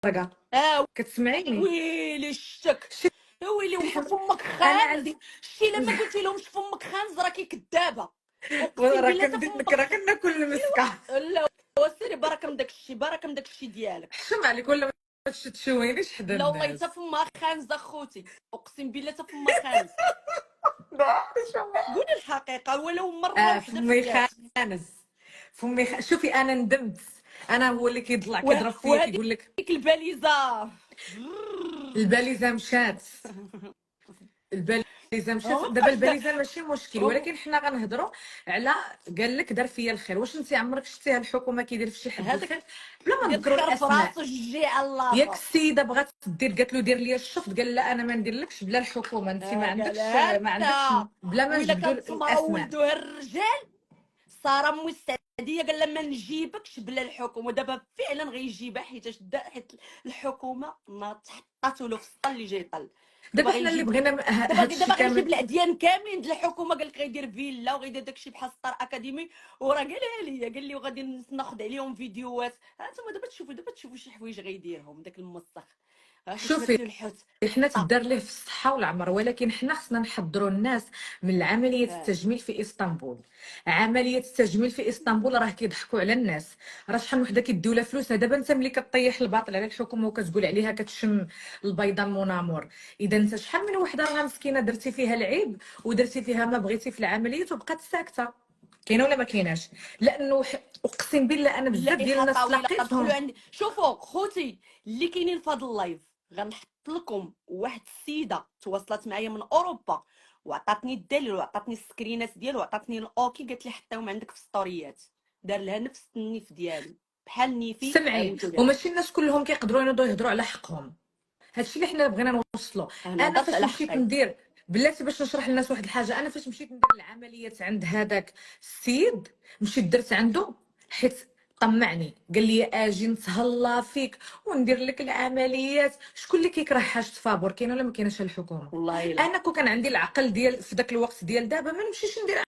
رقا اه كتسمعيني؟ ويلي الشك، يا ويلي وانت فمك انا خانز. عندي شتي لما قلتي لهمش فمك خانز راكي كدابه، اقسم راه بالله تا كندير فمك راه كناكل المسكه. لا وسيري بارك من داك الشيء، بارك من داك الشيء ديالك. حشم عليك ولا ما تشوينيش حدا لا والله تا الناس. فمها خانز اخوتي، اقسم بالله تا فمها خانز. قولي الحقيقه ولو مره واحده في فمي حياتك. خانز. شوفي انا ندمت. انا هو اللي كيطلع كيضرب فيا وهذيك كيقول لك الباليزه الباليزه مشات. الباليزه مشات، هما دابا بقاش الباليزه ماشي مشكل، هم ولكن حنا غنهضروا على قال لك دار فيا الخير. واش انت عمرك شفتيها الحكومه كيدير في شي حد هذاك الخير بلا ما دير نذكروا الخير في الاسماء؟ راسو جي على ياك اللافا. السيده بغات دير قالت له دير لي الشفط، قال لا انا ما نديرلكش بلا الحكومه، انت قالها ما عندكش لا. بلا ما وإلا نجبدوا كانت تمرة الاسماء. ولدوها الرجال صار مستعدية، قال لما نجيبكش بلا الحكومة. ودابا فعلا غيجيبها حيت الحكومة ما تحطاتو له في السطل اللي جاي طل. دابا دابا حنا اللي غيجيب، بغينا هادشي دابا غيجيب كامل. العديان كاملين د الحكومة. قال لك غيدير فيلا وغيدير داكشي بحال ستار اكاديمي. وراه قالها لي، قال لي وغادي ناخذ عليهم فيديوهات. ها انتم دابا تشوفوا شي حوايج غيديرهم داك المسخ. حيت شوفي ماتلو الحوت. حنا تدار ليه في الصحه والعمر، ولكن حنا خصنا نحضروا الناس من عمليه التجميل في اسطنبول. عمليه التجميل في اسطنبول راه كيضحكوا على الناس. راه شحال من وحده كيديو لها فلوسها. دابا انت ملي كطيح الباطل على الحكومه وكتقول عليها كتشم البيضه المنامور، اذا انت شحال من وحده راه مسكينه درتي فيها العيب ودرتي فيها ما بغيتي في العمليه وبقات ساكته. كاينه ولا ما كايناش؟ لانه اقسم بالله انا بزاف ديال اللائحه الناس طويله. دخلوا تلاقيتهم. عندي شوفوا خوتي اللي كاينين في هذا اللايف. غنحط لكم واحد السيده تواصلت معايا من اوروبا وعطاتني الدليل وعطاتني السكرينات ديالو وعطاتني الاوكي. قالت لي حطيهم عندك في ستوريات. دار لها نفس النيف ديالي بحال نيفي سمعي، عملتو كاع. وماشي الناس كلهم كيقدروا ينوضوا يهضروا على حقهم. هادشي اللي حنا بغينا نوصلوا. انا انا هضرت فاش على مشيت حقي. ندير بلاتي باش نشرح للناس واحد الحاجه، انا فاش مشيت ندير العمليات عند هذاك السيد مشيت درت عنده حيت طمعني قال لي اجي نتهلا فيك وندير لك العمليات. شكون اللي كيكره حاجه فابور؟ كاينه ولا ما كايناش الحكومه؟ والله الا انا كون كان عندي العقل ديال في ذاك الوقت ديال دابا ما نمشيش ندير